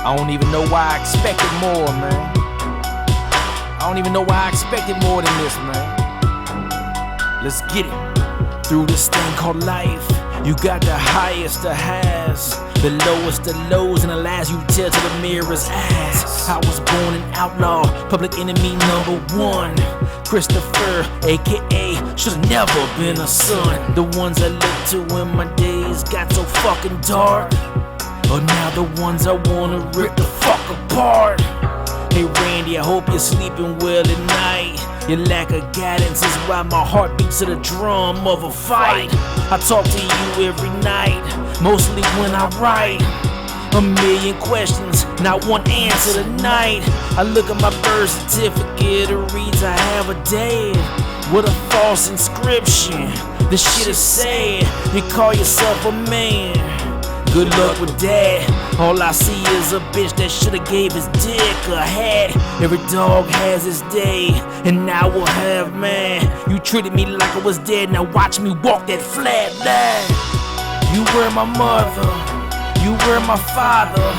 I don't even know why I expected more, man. I don't even know why I expected more than this, man. Let's get it. Through this thing called life, you got the highest of highs, the lowest of lows, and the last you tell to the mirror's eyes. I was born an outlaw, public enemy #1. Christopher, aka, should've never been a son. The ones I looked to when my days got so fucking dark are now the ones I wanna rip the fuck apart. Hey Randy, I hope you're sleeping well at night. Your lack of guidance is why my heart beats to the drum of a fight. I talk to you every night, mostly when I write. A million questions, not one answer tonight. I look at my birth certificate, it reads I have a dad. What a false inscription, this shit is sad. You call yourself a man, good luck with that. All I see is a bitch that should've gave his dick a hat. Every dog has his day, and I will have mine. You treated me like I was dead, now watch me walk that flat line. You were my mother, you were my father.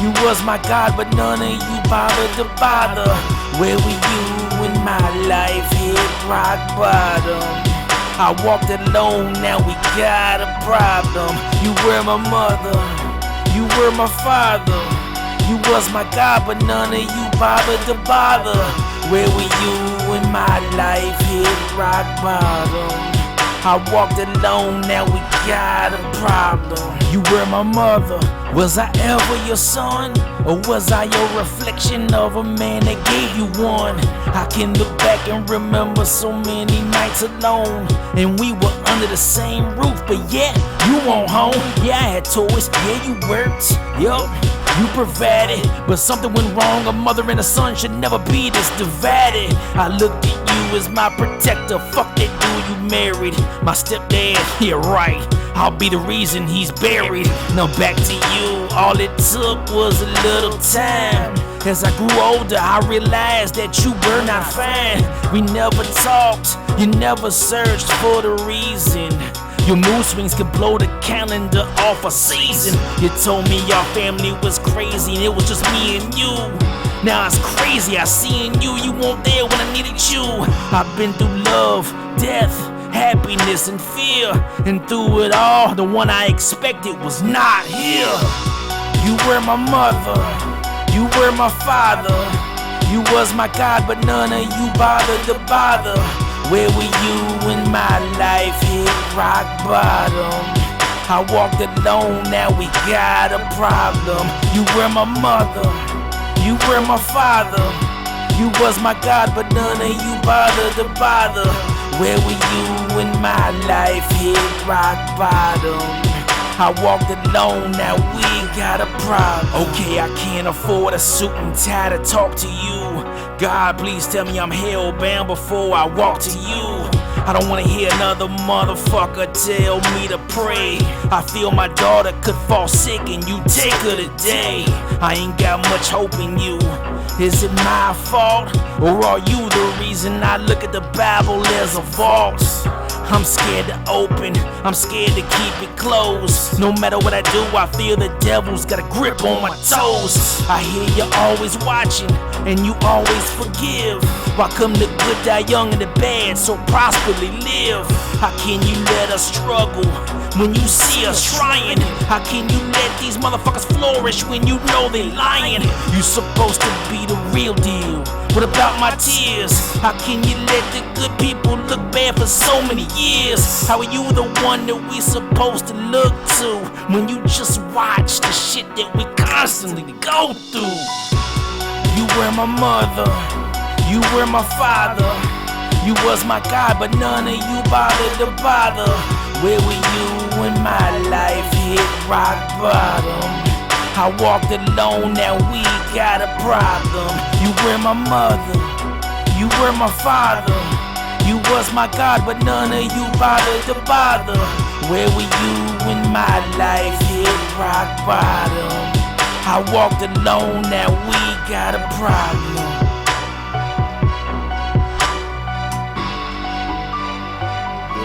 You was my God, but none of you bothered to bother. Where were you when my life hit rock bottom? I walked alone, now we got a problem. You were my mother, you were my father. You was my God, but none of you bothered to bother. Where were you when my life hit rock bottom? I walked alone, now we got a problem. You were my mother, was I ever your son? Or was I your reflection of a man that gave you one? I can look back and remember so many nights alone, and we were under the same roof, but yet you weren't home. Yeah, I had toys, yeah, you worked, yup, you provided, but something went wrong. A mother and a son should never be this divided. I looked at you as my protector, fuck that dude you married. My stepdad, yeah right, I'll be the reason he's buried. Now back to you, all it took was a little time. As I grew older, I realized that you were not fine. We never talked, you never searched for the reason. Your mood swings could blow the calendar off a season. You told me your family was crazy and it was just me and you. Now it's crazy, I seen you, you weren't there when I needed you. I've been through love, death, happiness and fear, and through it all, the one I expected was not here. You were my mother, you were my father. You was my God, but none of you bothered to bother. Where were you when my life hit rock bottom? I walked alone, now we got a problem. You were my mother, you were my father. You was my God, but none of you bothered to bother. Where were you when my life hit rock bottom? I walked alone, now we got a problem. Okay, I can't afford a suit and tie to talk to you. God, please tell me I'm hellbound before I walk to you. I don't wanna hear another motherfucker tell me to pray. I feel my daughter could fall sick and you take her today. I ain't got much hope in you. Is it my fault, or are you the reason I look at the Bible as a vault? I'm scared to open, I'm scared to keep it closed. No matter what I do, I feel the devil's got a grip on my toes. I hear you're always watching, and you always forgive. Why come the good die young and the bad so prosperly live? How can you let us struggle when you see us trying? How can you let these motherfuckers flourish when you know they lying? You supposed to be the real deal, what about my tears? How can you let the good people look bad for so many years? How are you the one that we supposed to look to when you just watch the shit that we constantly go through? You were my mother, you were my father. You was my God, but none of you bothered to bother. Where were you when my life hit rock bottom? I walked alone, now we got a problem. You were my mother, you were my father. You was my God, but none of you bothered to bother. Where were you when my life hit rock bottom? I walked alone, now we got a problem.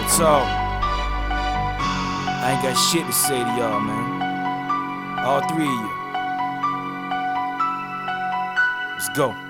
So, I ain't got shit to say to y'all, man. All three of you. Let's go.